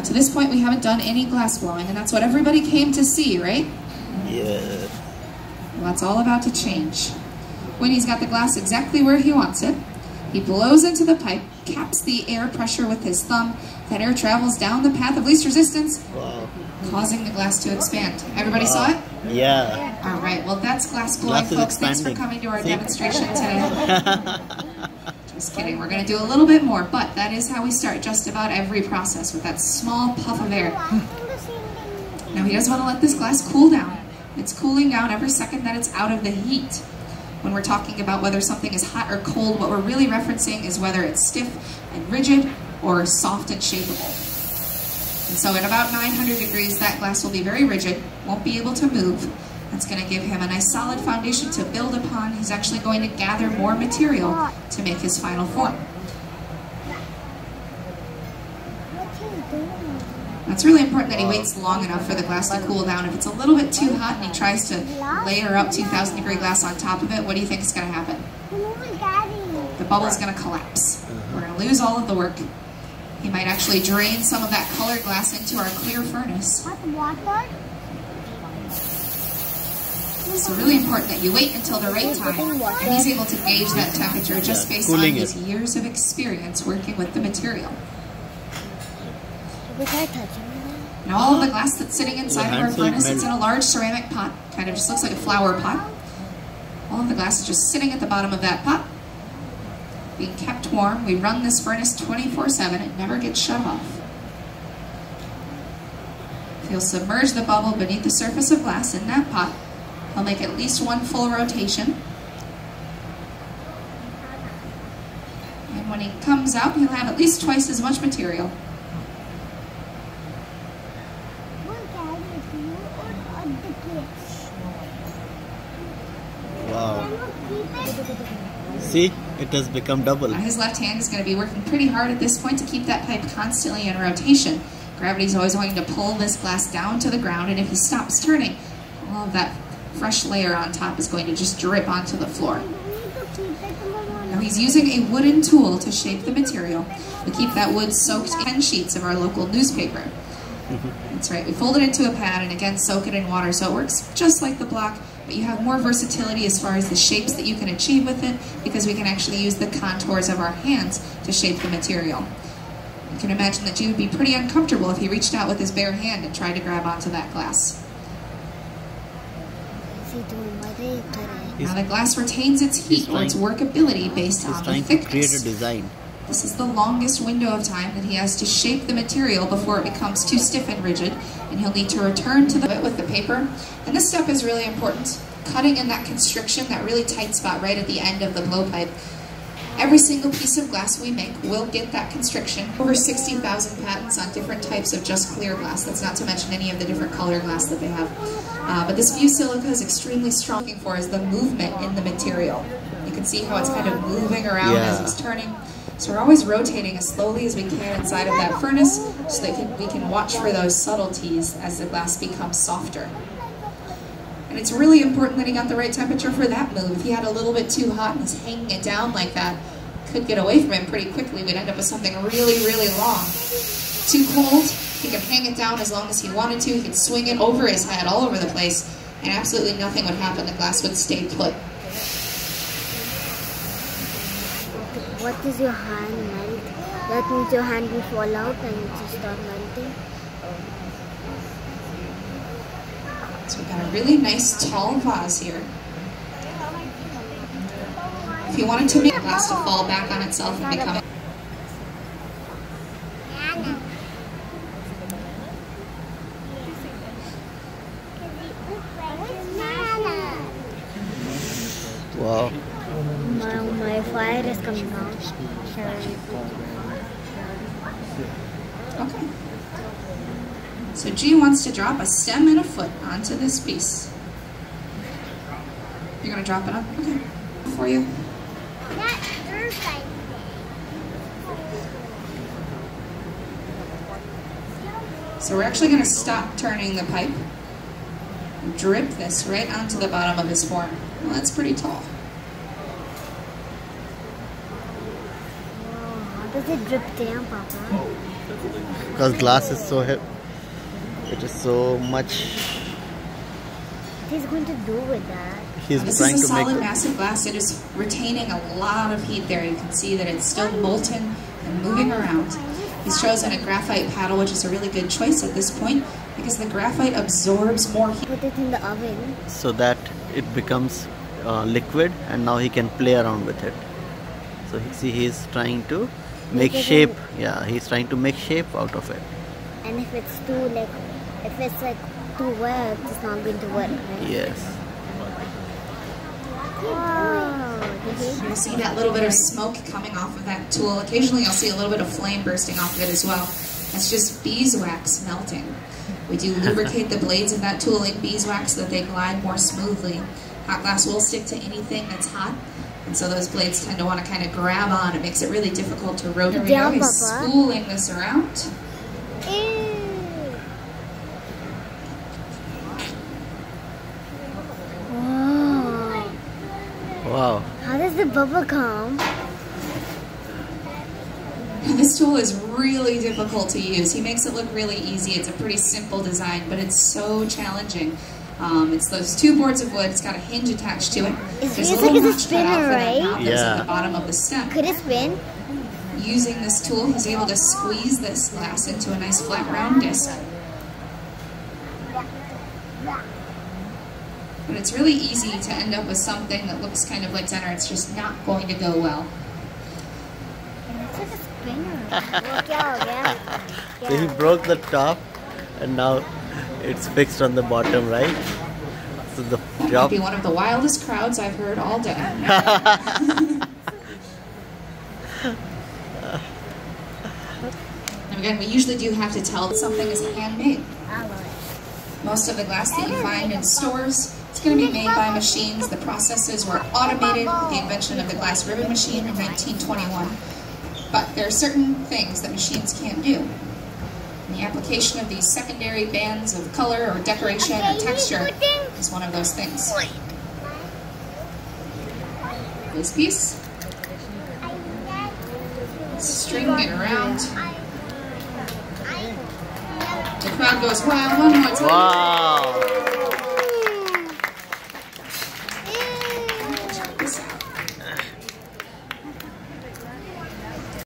Now to this point we haven't done any glass blowing, and that's what everybody came to see, right? Yeah. Well, that's all about to change. When he's got the glass exactly where he wants it, he blows into the pipe, caps the air pressure with his thumb. That air travels down the path of least resistance, Wow. causing the glass to expand. Everybody saw it? Yeah. All right, well that's glass blowing, folks. Thanks for coming to our demonstration today. Just kidding, we're going to do a little bit more, but that is how we start just about every process, with that small puff of air. Now he does want to let this glass cool down. It's cooling down every second that it's out of the heat. When we're talking about whether something is hot or cold, what we're really referencing is whether it's stiff and rigid or soft and shapeable. And so at about 900 degrees, that glass will be very rigid, won't be able to move. That's going to give him a nice solid foundation to build upon. He's actually going to gather more material to make his final form. It's really important that he waits long enough for the glass to cool down. If it's a little bit too hot and he tries to layer up 2,000 degree glass on top of it, what do you think is going to happen? The bubble is going to collapse. We're going to lose all of the work. He might actually drain some of that colored glass into our clear furnace. So really important that you wait until the right time, and he's able to gauge that temperature just based on his years of experience working with the material. Now all of the glass that's sitting inside of our furnace, it's in a large ceramic pot, kind of just looks like a flower pot. All of the glass is just sitting at the bottom of that pot, being kept warm. We run this furnace 24/7, it never gets shut off. He'll submerge the bubble beneath the surface of glass in that pot. He'll make at least one full rotation. And when he comes out, he'll have at least twice as much material. Wow. See, it has become double. Now his left hand is going to be working pretty hard at this point to keep that pipe constantly in rotation. Gravity's always going to pull this glass down to the ground, and if he stops turning, all of that fresh layer on top is going to just drip onto the floor. Now he's using a wooden tool to shape the material. We keep that wood soaked in 10 sheets of our local newspaper. That's right, we fold it into a pad and again soak it in water, so it works just like the block, but you have more versatility as far as the shapes that you can achieve with it, because we can actually use the contours of our hands to shape the material. You can imagine that you would be pretty uncomfortable if he reached out with his bare hand and tried to grab onto that glass. Now the glass retains its heat or its workability based on the thickness. Create a design. This is the longest window of time that he has to shape the material before it becomes too stiff and rigid, and he'll need to return to it with the paper. And this step is really important, cutting in that constriction, that really tight spot right at the end of the blowpipe. Every single piece of glass we make will get that constriction. Over 60,000 patents on different types of just clear glass. That's not to mention any of the different color glass that they have. But this View Silica is extremely strong. Looking for is the movement in the material. You can see how it's kind of moving around as it's turning. So we're always rotating as slowly as we can inside of that furnace so that we can watch for those subtleties as the glass becomes softer. And it's really important that he got the right temperature for that move. If he had a little bit too hot and he's hanging it down like that, could get away from him pretty quickly. We'd end up with something really, really long. Too cold, he could hang it down as long as he wanted to. He could swing it over his head all over the place, and absolutely nothing would happen. The glass would stay put. What is your hand melt? That means your hand will fall out and it will start melting. So we've got a really nice tall vase here. If you wanted to make the glass to fall back on itself and become Wow. My fire is coming out. Okay. So G wants to drop a stem and a foot onto this piece. You're going to drop it up? Okay. For you. So we're actually going to stop turning the pipe and drip this right onto the bottom of his form. Well, that's pretty tall. How does it drip down, Papa? Because glass is so heavy. It is so much. What he's going to do with that? He's This trying is a to make solid it. massive glass. It is retaining a lot of heat there. You can see that it's still molten and moving around. He's chosen a graphite paddle, which is a really good choice at this point because the graphite absorbs more heat. Put it in the oven. So that it becomes liquid, and now he can play around with it. So see, he's trying to make shape. Yeah, he's trying to make shape out of it. And if it's too wet, it's not going to work, right? Yes. Wow. You'll see that little bit of smoke coming off of that tool. Occasionally you'll see a little bit of flame bursting off of it as well. That's just beeswax melting. We do lubricate the blades of that tool in beeswax so that they glide more smoothly. Hot glass will stick to anything that's hot, and so those blades tend to want to kind of grab on. It makes it really difficult to rotate. Here we go. He's spooling this around. Wow. How does the bubble come? This tool is really difficult to use. He makes it look really easy. It's a pretty simple design, but it's so challenging. It's those two boards of wood. It's got a hinge attached to it. It feels like it's a spinner, right? That's at the bottom of the stem. Could it spin? Using this tool, he's able to squeeze this glass into a nice flat round disc. But it's really easy to end up with something that looks kind of like center. It's just not going to go well. It's like a spinner. So he broke the top, and now it's fixed on the bottom, right? So the That might be one of the wildest crowds I've heard all day. And again, we usually do have to tell that something is handmade. Most of the glass that you find in stores, it's going to be made by machines. The processes were automated with the invention of the glass ribbon machine in 1921. But there are certain things that machines can't do. And the application of these secondary bands of color or decoration or texture is one of those things. This piece. String it around. The crowd goes wild one more time. wow.